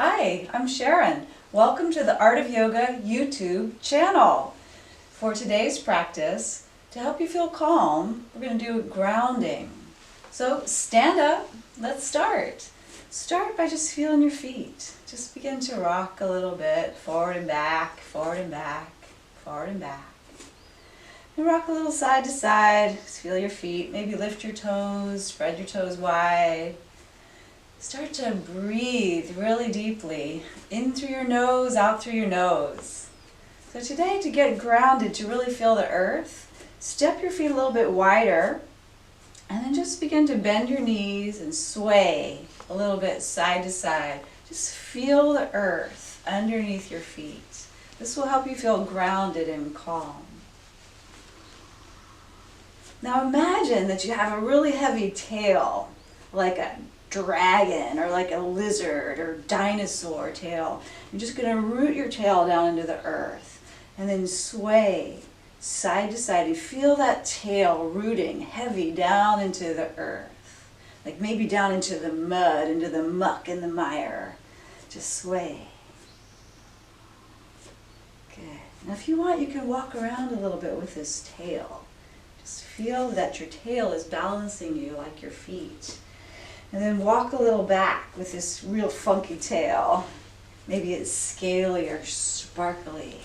Hi, I'm Sharon. Welcome to the Art of Yoga YouTube channel. For today's practice, to help you feel calm, we're going to do grounding. So stand up, let's start. Start by just feeling your feet. Just begin to rock a little bit, forward and back, forward and back, forward and back. And rock a little side to side, just feel your feet, maybe lift your toes, spread your toes wide. Start to breathe really deeply, in through your nose, out through your nose. So today, to get grounded, to really feel the earth, step your feet a little bit wider, and then just begin to bend your knees and sway a little bit side to side. Just feel the earth underneath your feet. This will help you feel grounded and calm. Now imagine that you have a really heavy tail, like a dragon or like a lizard or dinosaur tail. You're just going to root your tail down into the earth and then sway side to side. You feel that tail rooting heavy down into the earth, like maybe down into the mud, into the muck and the mire. Just sway. Good. Now if you want, you can walk around a little bit with this tail. Just feel that your tail is balancing you like your feet. And then walk a little back with this real funky tail. Maybe it's scaly or sparkly.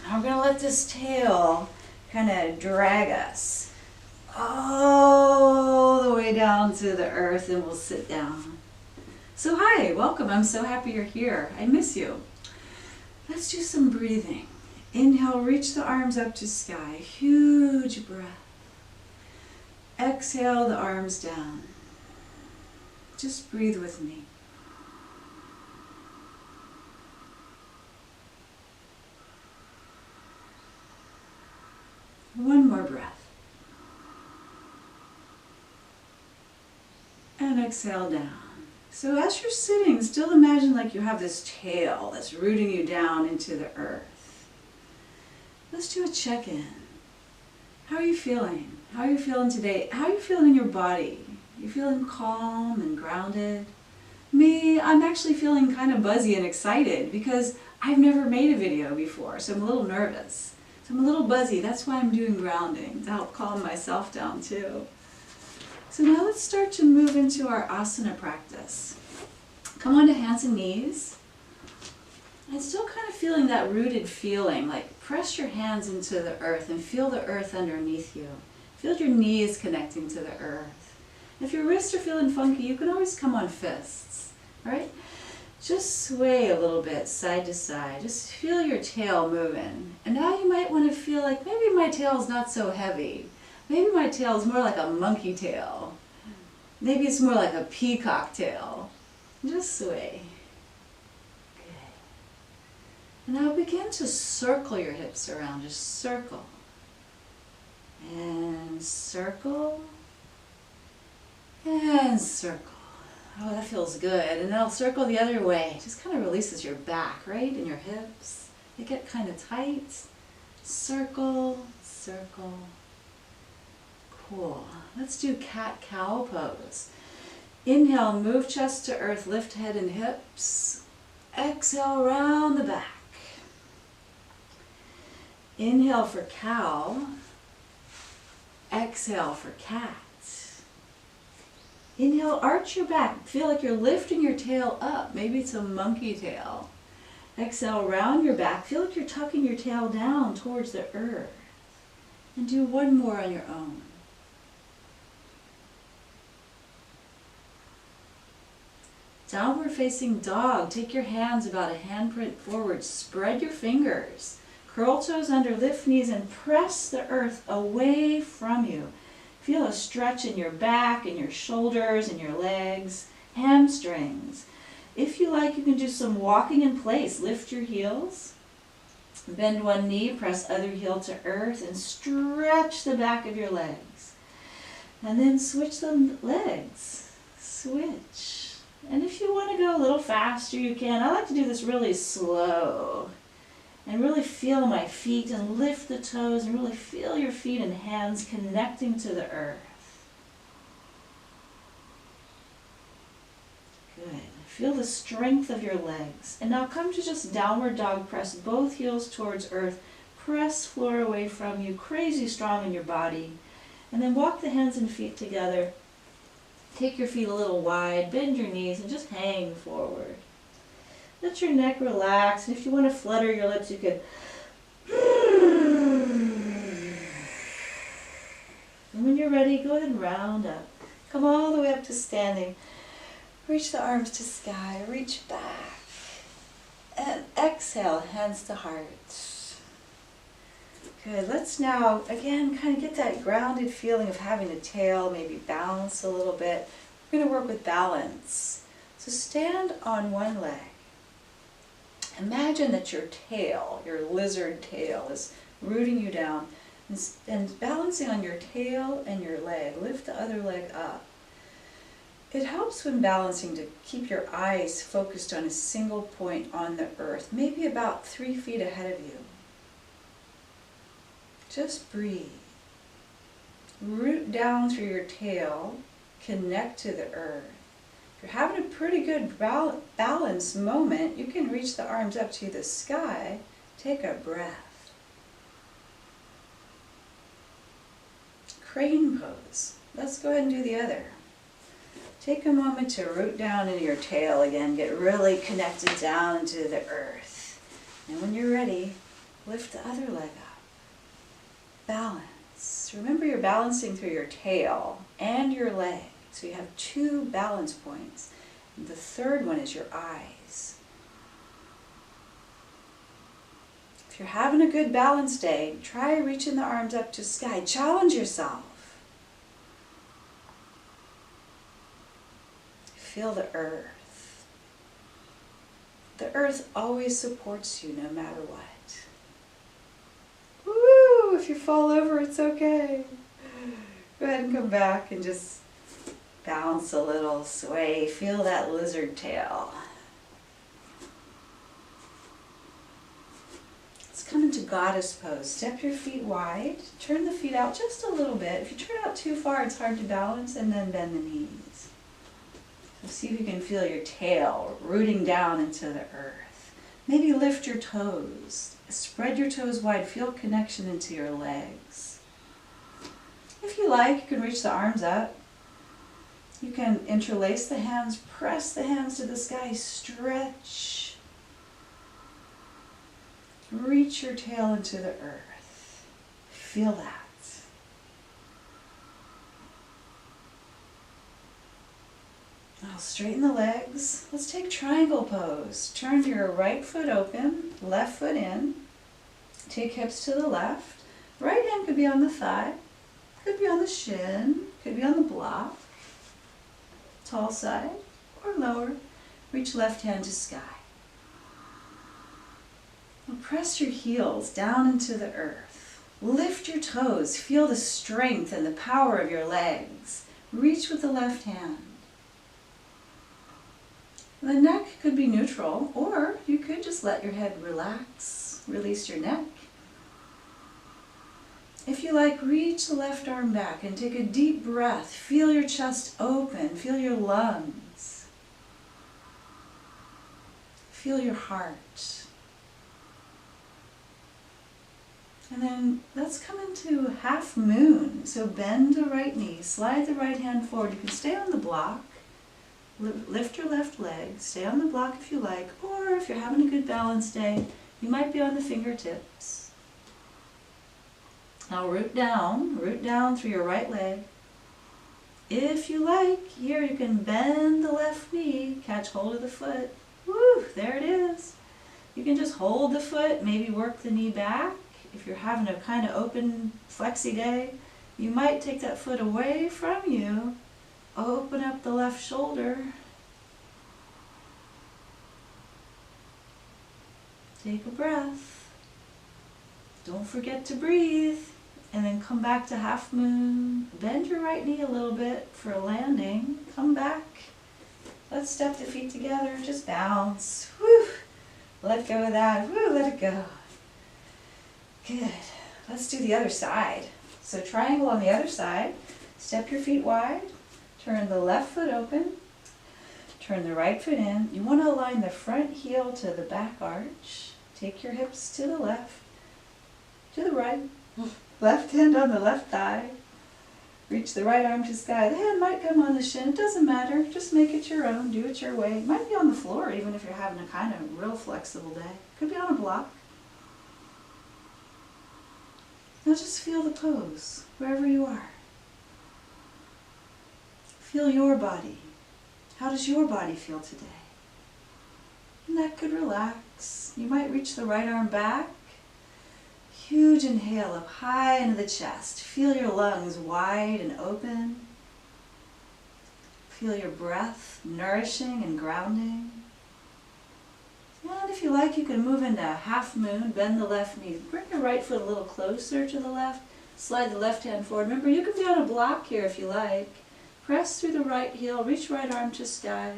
Now we're going to let this tail kind of drag us all the way down to the earth, and we'll sit down. So hi, welcome. I'm so happy you're here. I miss you. Let's do some breathing. Inhale, reach the arms up to sky. Huge breath. Exhale the arms down. Just breathe with me. One more breath. And exhale down. So as you're sitting, still imagine like you have this tail that's rooting you down into the earth. Let's do a check-in. How are you feeling? How are you feeling today? How are you feeling in your body? You feeling calm and grounded? Me, I'm actually feeling kind of buzzy and excited because I've never made a video before, so I'm a little nervous. So I'm a little buzzy. That's why I'm doing grounding, to help calm myself down too. So now let's start to move into our asana practice. Come on to hands and knees. I'm still kind of feeling that rooted feeling, like press your hands into the earth and feel the earth underneath you. Feel your knees connecting to the earth. If your wrists are feeling funky, you can always come on fists, all right? Just sway a little bit side to side. Just feel your tail moving. And now you might want to feel like maybe my tail is not so heavy. Maybe my tail is more like a monkey tail. Maybe it's more like a peacock tail. Just sway. Now begin to circle your hips around, just circle. And circle. And circle. Oh, that feels good. And now circle the other way. Just kind of releases your back, right? And your hips. They get kind of tight. Circle, circle. Cool. Let's do cat-cow pose. Inhale, move chest to earth, lift head and hips. Exhale, round the back. Inhale for cow, exhale for cat. Inhale, arch your back. Feel like you're lifting your tail up. Maybe it's a monkey tail. Exhale, round your back. Feel like you're tucking your tail down towards the earth. And do one more on your own. Downward facing dog. Take your hands about a handprint forward. Spread your fingers. Curl toes under, lift knees, and press the earth away from you. Feel a stretch in your back, and your shoulders, and your legs, hamstrings. If you like, you can do some walking in place. Lift your heels, bend one knee, press other heel to earth, and stretch the back of your legs. And then switch the legs. Switch. And if you want to go a little faster, you can. I like to do this really slow. And really feel my feet and lift the toes and really feel your feet and hands connecting to the earth. Good. Feel the strength of your legs. And now come to just downward dog. Press both heels towards earth. Press floor away from you. Crazy strong in your body. And then walk the hands and feet together. Take your feet a little wide. Bend your knees and just hang forward. Let your neck relax. And if you want to flutter your lips, you could. And when you're ready, go ahead and round up. Come all the way up to standing. Reach the arms to sky. Reach back. And exhale, hands to heart. Good. Let's now, again, kind of get that grounded feeling of having a tail, maybe bounce a little bit. We're going to work with balance. So stand on one leg. Imagine that your tail, your lizard tail, is rooting you down and balancing on your tail and your leg. Lift the other leg up. It helps when balancing to keep your eyes focused on a single point on the earth, maybe about 3 feet ahead of you. Just breathe. Root down through your tail, connect to the earth. If you're having a pretty good balance moment, you can reach the arms up to the sky. Take a breath. Crane pose. Let's go ahead and do the other. Take a moment to root down into your tail again. Get really connected down into the earth. And when you're ready, lift the other leg up. Balance. Remember, you're balancing through your tail and your leg. So you have 2 balance points. And the third one is your eyes. If you're having a good balance day, try reaching the arms up to sky. Challenge yourself. Feel the earth. The earth always supports you no matter what. Woo! If you fall over, it's okay. Go ahead and come back and just bounce a little, sway. Feel that lizard tail. Let's come into goddess pose. Step your feet wide. Turn the feet out just a little bit. If you turn out too far, it's hard to balance, and then bend the knees. So see if you can feel your tail rooting down into the earth. Maybe lift your toes. Spread your toes wide. Feel connection into your legs. If you like, you can reach the arms up. You can interlace the hands, press the hands to the sky, stretch. Reach your tail into the earth. Feel that. Now straighten the legs. Let's take triangle pose. Turn your right foot open, left foot in. Take hips to the left. Right hand could be on the thigh, could be on the shin, could be on the block. Tall side or lower. Reach left hand to sky. Now press your heels down into the earth. Lift your toes. Feel the strength and the power of your legs. Reach with the left hand. The neck could be neutral, or you could just let your head relax. Release your neck. If you like, reach the left arm back and take a deep breath. Feel your chest open. Feel your lungs. Feel your heart. And then let's come into half moon. So bend the right knee, slide the right hand forward. You can stay on the block. Lift your left leg. Stay on the block if you like. Or if you're having a good balance day, you might be on the fingertips. Now root down through your right leg. If you like, here you can bend the left knee, catch hold of the foot. Woo, there it is. You can just hold the foot, maybe work the knee back. If you're having a kind of open, flexy day, you might take that foot away from you. Open up the left shoulder. Take a breath. Don't forget to breathe. And then come back to half moon. Bend your right knee a little bit for a landing. Come back. Let's step the feet together. Just bounce. Whew. Let go of that. Whew, let it go. Good. Let's do the other side. So triangle on the other side. Step your feet wide. Turn the left foot open. Turn the right foot in. You want to align the front heel to the back arch. Take your hips to the left, to the right. Left hand on the left thigh. Reach the right arm to sky. The hand might come on the shin. It doesn't matter. Just make it your own. Do it your way. It might be on the floor even if you're having a kind of real flexible day. Could be on a block. Now just feel the pose wherever you are. Feel your body. How does your body feel today? Neck could relax. You might reach the right arm back. Huge inhale up high into the chest. Feel your lungs wide and open. Feel your breath nourishing and grounding. And if you like, you can move into half moon, bend the left knee. Bring your right foot a little closer to the left. Slide the left hand forward. Remember, you can be on a block here if you like. Press through the right heel, reach right arm to sky.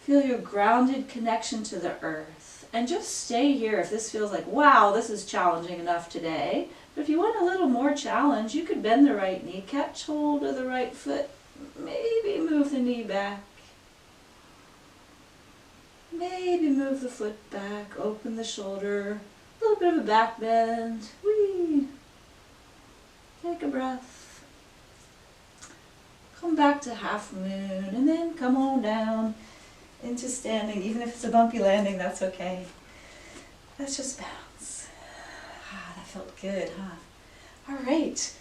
Feel your grounded connection to the earth. And just stay here if this feels like, wow, this is challenging enough today. But if you want a little more challenge, you could bend the right knee, catch hold of the right foot, maybe move the knee back. Maybe move the foot back, open the shoulder, a little bit of a back bend. Whee! Take a breath. Come back to half moon and then come on down into standing. Even if it's a bumpy landing, that's okay. Let's just bounce. Ah, that felt good, huh? All right.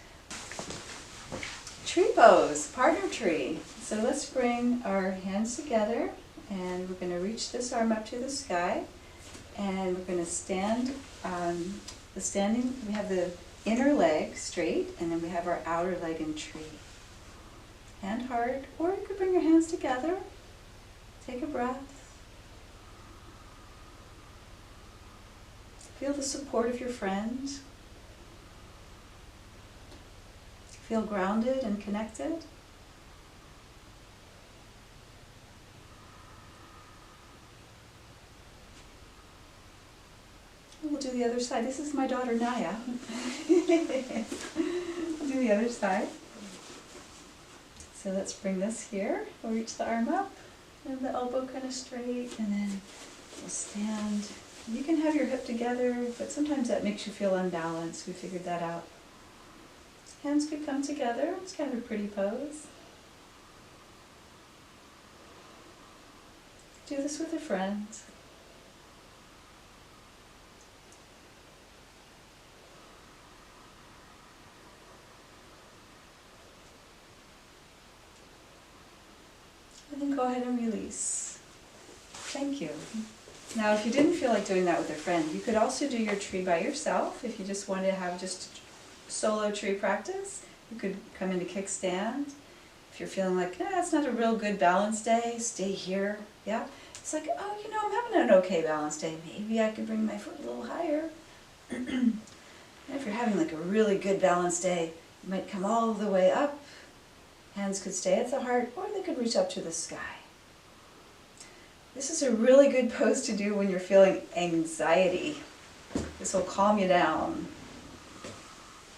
Tree pose, partner tree. So let's bring our hands together and we're going to reach this arm up to the sky and we're going to stand the standing. We have the inner leg straight and then we have our outer leg in tree. Hand hard, or you could bring your hands together. Take a breath. Feel the support of your friend. Feel grounded and connected. We'll do the other side. This is my daughter Naya. We'll do the other side. So let's bring this here. We'll reach the arm up and the elbow kind of straight, and then we'll stand. You can have your hip together, but sometimes that makes you feel unbalanced. We figured that out. Hands could come together. It's kind of a pretty pose. Do this with a friend. And then go ahead and release. Thank you. Now, if you didn't feel like doing that with a friend, you could also do your tree by yourself. If you just wanted to have just solo tree practice, you could come into kickstand. If you're feeling like, it's not a real good balance day, stay here. Yeah? It's like, oh, I'm having an okay balance day. Maybe I could bring my foot a little higher. And if you're having like a really good balance day, you might come all the way up. Hands could stay at the heart, or they could reach up to the sky. This is a really good pose to do when you're feeling anxiety. This will calm you down.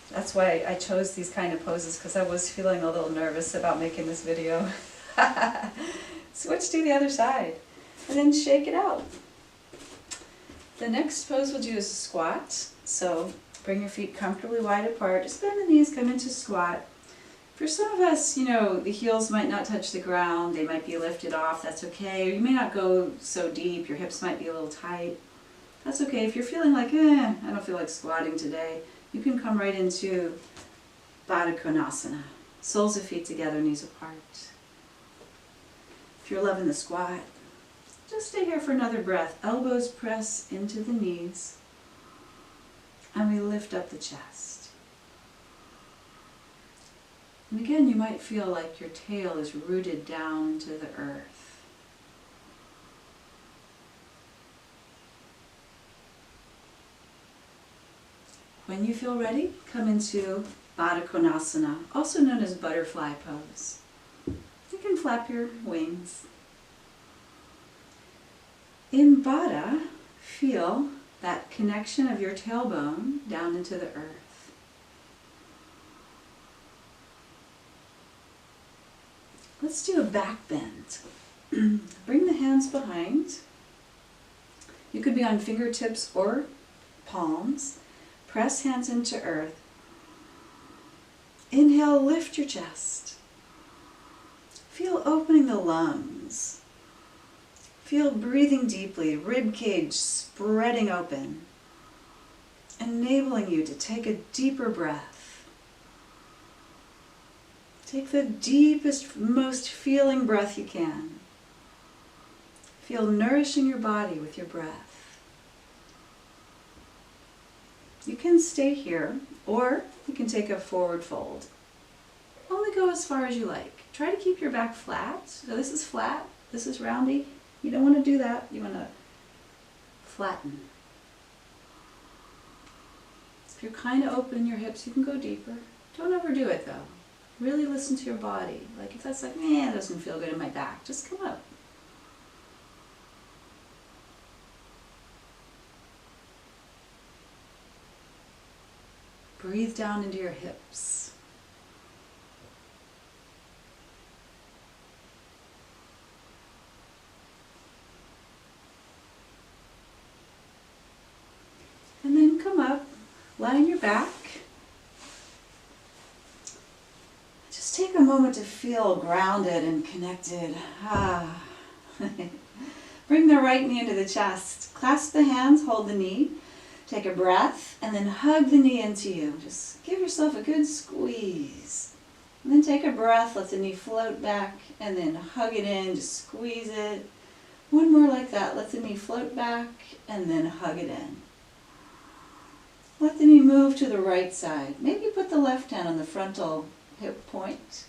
That's why I chose these kind of poses, because I was feeling a little nervous about making this video. Switch to the other side, and then shake it out. The next pose we'll do is a squat. So bring your feet comfortably wide apart. Just bend the knees, come into squat. For some of us, the heels might not touch the ground. They might be lifted off. That's okay. Or you may not go so deep. Your hips might be a little tight. That's okay. If you're feeling like, I don't feel like squatting today, you can come right into Baddha Konasana. Soles of feet together, knees apart. If you're loving the squat, just stay here for another breath. Elbows press into the knees. And we lift up the chest. And again, you might feel like your tail is rooted down to the earth. When you feel ready, come into Baddha Konasana, also known as butterfly pose. You can flap your wings. In Baddha, feel that connection of your tailbone down into the earth. Let's do a back bend. Bring the hands behind. You could be on fingertips or palms. Press hands into earth. Inhale, lift your chest. Feel opening the lungs. Feel breathing deeply, rib cage spreading open, enabling you to take a deeper breath. Take the deepest, most feeling breath you can. Feel nourishing your body with your breath. You can stay here, or you can take a forward fold. Only go as far as you like. Try to keep your back flat. So this is flat, this is roundy. You don't want to do that. You want to flatten. If you're kind of open in your hips, you can go deeper. Don't overdo it though. Really listen to your body. Like if that's like, it doesn't feel good in my back, just come up. Breathe down into your hips. And then come up, lie on your back. Just take a moment to feel grounded and connected. Bring the right knee into the chest. Clasp the hands, hold the knee. Take a breath and then hug the knee into you. Just give yourself a good squeeze. And then take a breath, let the knee float back and then hug it in, just squeeze it. One more like that. Let the knee float back and then hug it in. Let the knee move to the right side. Maybe put the left hand on the frontal hip point.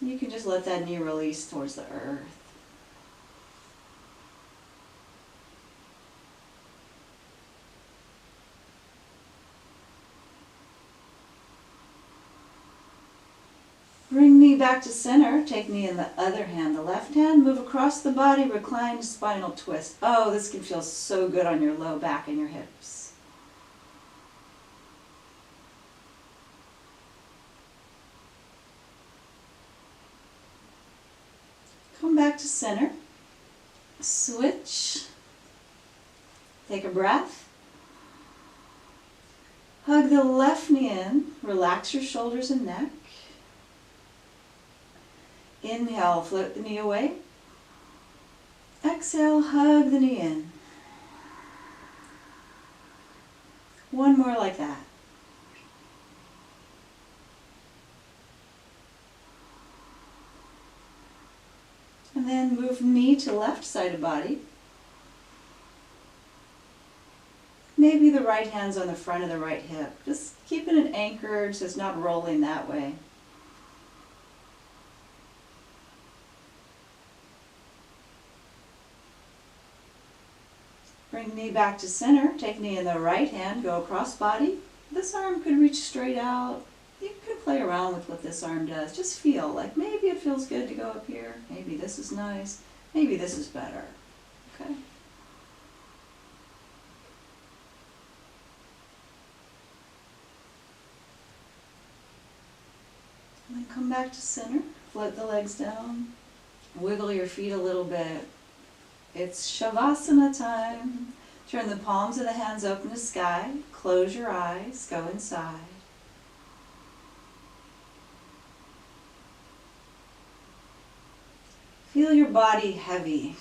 You can just let that knee release towards the earth. Bring knee back to center. Take knee in the other hand. The left hand, move across the body, reclined spinal twist. Oh, this can feel so good on your low back and your hips. Come back to center. Switch. Take a breath. Hug the left knee in. Relax your shoulders and neck. Inhale, float the knee away. Exhale, hug the knee in. One more like that. And then move knee to left side of body. Maybe the right hand's on the front of the right hip. Just keeping it anchored so it's not rolling that way. Bring knee back to center. Take knee in the right hand. Go across body. This arm could reach straight out. You can play around with what this arm does. Just feel like maybe it feels good to go up here. Maybe this is nice. Maybe this is better. Okay? And then come back to center. Float the legs down. Wiggle your feet a little bit. It's Shavasana time. Turn the palms of the hands open to sky. Close your eyes. Go inside. Feel your body heavy.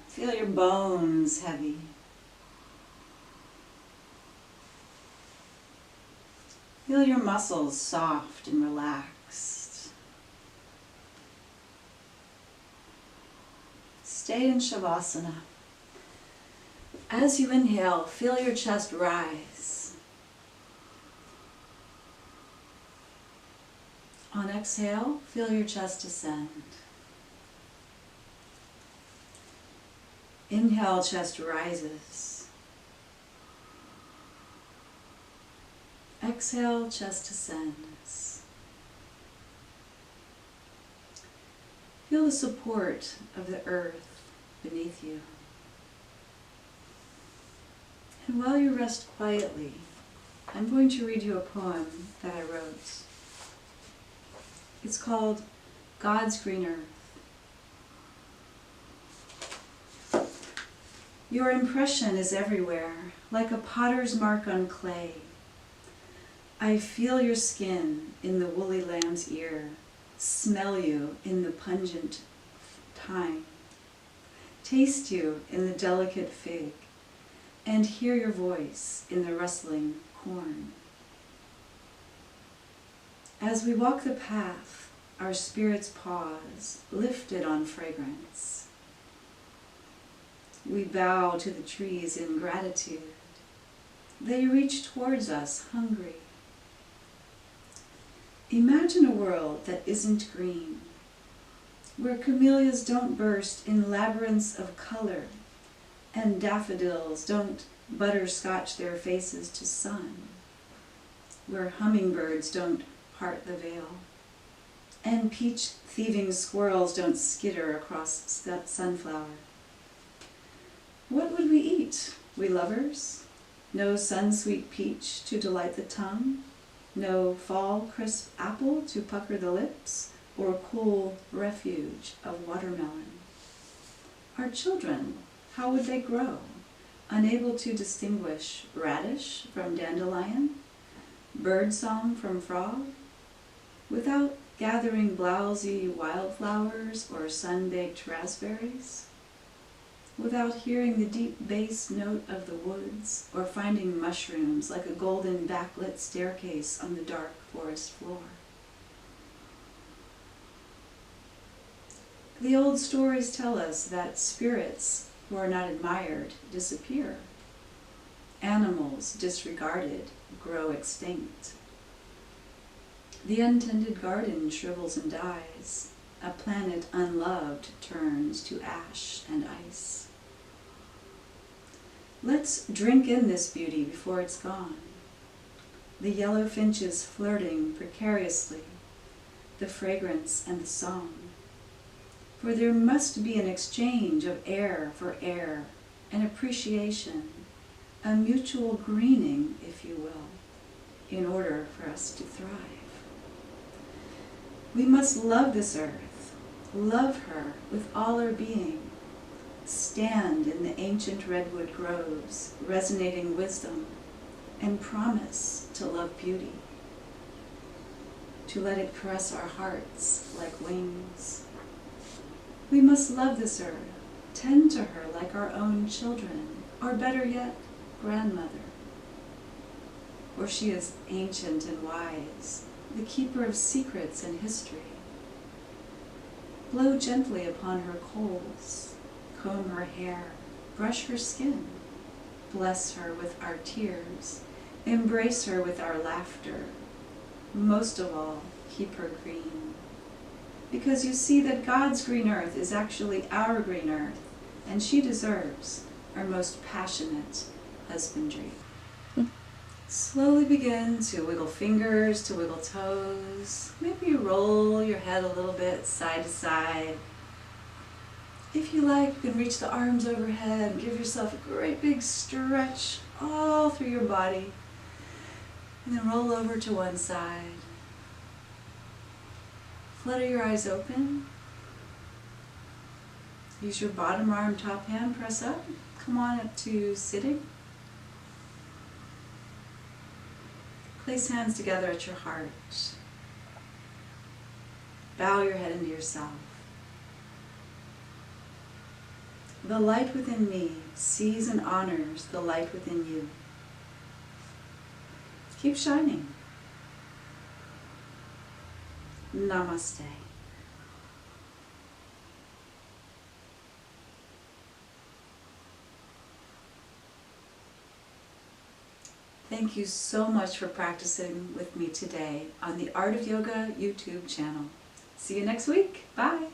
Feel your bones heavy. Feel your muscles soft and relaxed. Stay in Shavasana. As you inhale, feel your chest rise. On exhale, feel your chest ascend. Inhale, chest rises. Exhale, chest ascends. Feel the support of the earth beneath you. And while you rest quietly, I'm going to read you a poem that I wrote. It's called God's green earth. Your impression is everywhere, like a potter's mark on clay. I feel your skin in the woolly lamb's ear, smell you in the pungent thyme, taste you in the delicate fig, and hear your voice in the rustling corn. As we walk the path, our spirits pause, lifted on fragrance. We bow to the trees in gratitude. They reach towards us, hungry. Imagine a world that isn't green, where camellias don't burst in labyrinths of color, and daffodils don't butterscotch their faces to sun, where hummingbirds don't part the veil, and peach-thieving squirrels don't skitter across sunflower. What would we eat, we lovers? No sun-sweet peach to delight the tongue, no fall crisp apple to pucker the lips, or cool refuge of watermelon. Our children, how would they grow, unable to distinguish radish from dandelion, birdsong from frog, without gathering blousy wildflowers or sun-baked raspberries? Without hearing the deep bass note of the woods, or finding mushrooms like a golden backlit staircase on the dark forest floor. The old stories tell us that spirits who are not admired disappear. Animals disregarded grow extinct. The untended garden shrivels and dies. A planet unloved turns to ash and ice. Let's drink in this beauty before it's gone. The yellow finches flirting precariously, the fragrance and the song. For there must be an exchange of air for air, an appreciation, a mutual greening, if you will, in order for us to thrive. We must love this earth, love her with all our being, stand in the ancient redwood groves, resonating wisdom, and promise to love beauty, to let it caress our hearts like wings. We must love this earth, tend to her like our own children, or better yet, grandmother. For she is ancient and wise, the keeper of secrets and history. Blow gently upon her coals, comb her hair, brush her skin, bless her with our tears, embrace her with our laughter. Most of all, keep her green. Because you see that God's green earth is actually our green earth, and she deserves our most passionate husbandry. Slowly begin to wiggle fingers, to wiggle toes. Maybe roll your head a little bit side to side. If you like, you can reach the arms overhead and give yourself a great big stretch all through your body. And then roll over to one side. Flutter your eyes open. Use your bottom arm, top hand, press up. Come on up to sitting. Place hands together at your heart. Bow your head into yourself. The light within me sees and honors the light within you. Keep shining. Namaste. Thank you so much for practicing with me today on the Art of Yoga YouTube channel. See you next week. Bye.